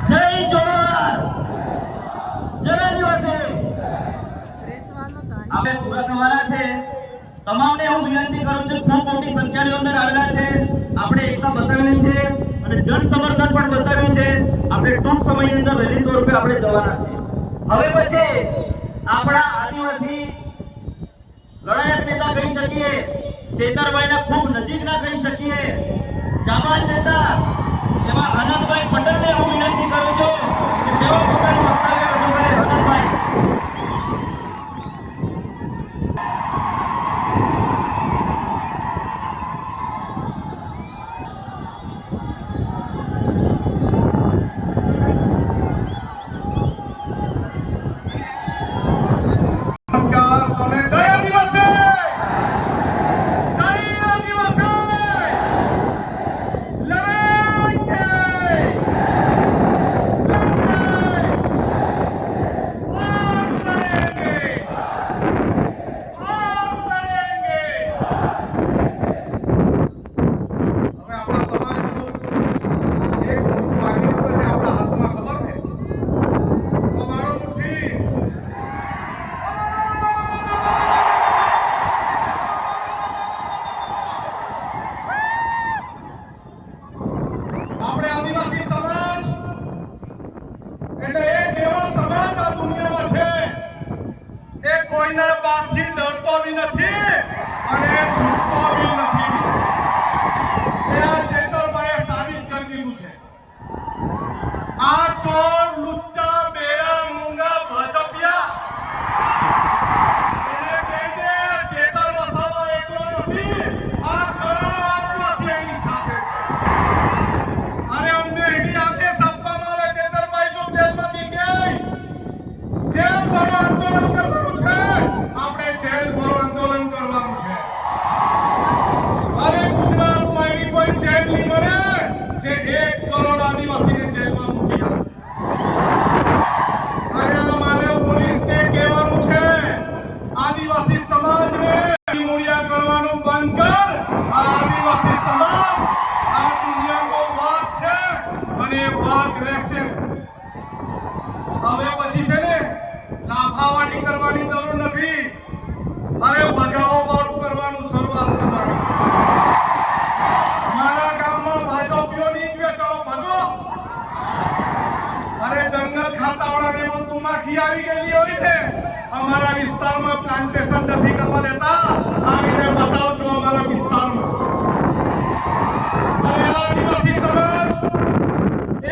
જય જોહાર, જય આદિવાસી. આપણે પૂરા થવાના છે. તમામને હું વિનંતી કરું છું, ખૂબ મોટી સંખ્યાની અંદર આવેલા છે. આપણે એકતા બતાવેલી છે અને જન સમર્થન પણ બતાવ્યું છે. આપણે ટૂંક સમયની અંદર રેલી સ્વરૂપે આપણે જવાના છે. હવે પછી આપણા આદિવાસી લડાયક નેતા કહી શકીએ, ચેતરભાઈના ખૂબ નજીકના કહી શકીએ, જાબાજ નેતા એવા આનંદભાઈ પટેલને હું વિનંતી કરું છું કે તેઓ પોતાનું વક્તવ્ય રજૂ કરે. આનંદભાઈ. આપણે આદિવાસી સમાજ એટલે એક એવો સમાજ આ દુનિયામાં છે એ કોઈના બાપથી ડરતો બી નથી અને છૂટતો બી નથી. એ આ ચેતરભાઈએ સાબિત કરી દીધું છે. આ ચોર, લુચ્ચા, બેરા, મૂંગા, ભાજપિયા એને કહી દે ચેતર વસાવા એકલો નથી, આ કરોડો આદિવાસી એની સાથે છે. અરે અમને એની આદેશ આપવામાં આવે ચેતરભાઈ જો જેલમાંથી ગઈ જેલ ભરો આંદોલન કરવાનું છે. આપણે જેલ ભરો આંદોલન કરવાનું છે. અરે ગુજરાતમાં એવી કોઈ જેલ નહીં મળે જે 1 કરોડ આદિવાસીને જેલમાં મૂકી આપે. અરે અમારે પોલીસને કહેવાનું છે, આદિવાસી સમાજને મૂળિયા કરવાનું બંધ કર. આ આદિવાસી સમાજ આ દુનિયાનો વાઘ છે અને વાઘ રહેશે. હવે પછી છે ને લાફાવાડી કરવાની જરૂર નથી. અરે ભગાવો વાળું કરવાનું શરૂઆત કરવાની છે. મારા ગામમાં ભાજપીઓ નહીં જોઈએ, ચલો ભગો. અરે જંગલ ખાતાવાળાને બધું માખી આવી ગયેલી હોય ને, અમારા વિસ્તારમાં પ્લાન્ટેશન નથી કરવા દેતા. આવીને બતાવજો અમારા વિસ્તારમાં. અરે આદિવાસી સમાજ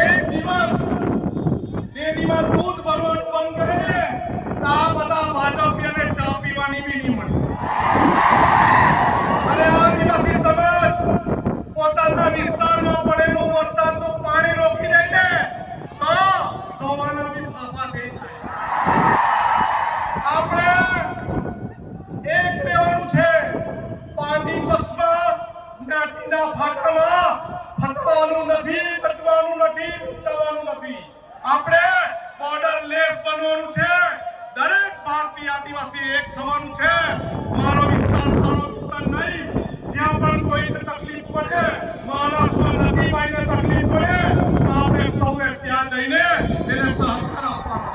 એક દિવસ ડેરીમાં દૂધ ભરવાનું બંધ કરે ને તો આ બધા ભાજપિયાને ચા પીવાની બી નહીં મળે. અરે આદિવાસી સમાજ પોતાના વિસ્તારમાં પડેલું વરસાદનું પાણી રોકી દે ને તો ધોવાના બી ફાફા થઈ જાય. આપણે એક રહેવાનું છે. પાર્ટી પક્ષમાં જ્ઞાતિના ફાટામાં ફટવાનું નથી, બટવાનું નથી, બચાવવાનું નથી. આપણે બોર્ડર લેસ બનવાનું છે. દરેક ભારતીય આદિવાસી એક થવાનું છે. મારો વિસ્તાર તારો વિસ્તાર નહીં. જ્યાં પણ કોઈને તકલીફ પડે, મહારાષ્ટ્રમાં નદીભાઈને તકલીફ પડે તો આપણે સૌએ ત્યાં જઈને એને સહકાર આપવાનો.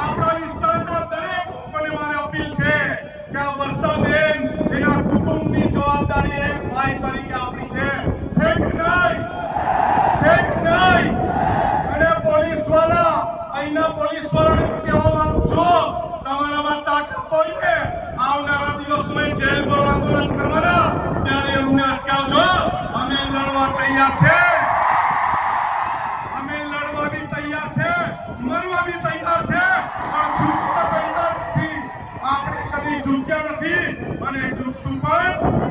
આપણા વિસ્તારના દરેક લોકોને મારી અપીલ છે કે આ વર્ષાબેન એના કુટુંબની જવાબદારી એક ભાઈ તરીકે આપણી છે કે નહીં? છે કે નહીં? અને પોલીસવાળા અહીંના પોલીસવાળાને કહેવા માંગુ છું, તમારામાં તાકાત હોય ને આવનારા દિવસોમાં જેલ પર આંદોલન કરવાના, ત્યારે અમને અટકાવજો. અમે લડવા તૈયાર છે. અમે લડવા બી તૈયાર છે, મરવા બી તૈયાર છે, પણ છૂટવા તૈયાર નથી. આપણે કદી ઝૂક્યા નથી અને ઝૂકશું પણ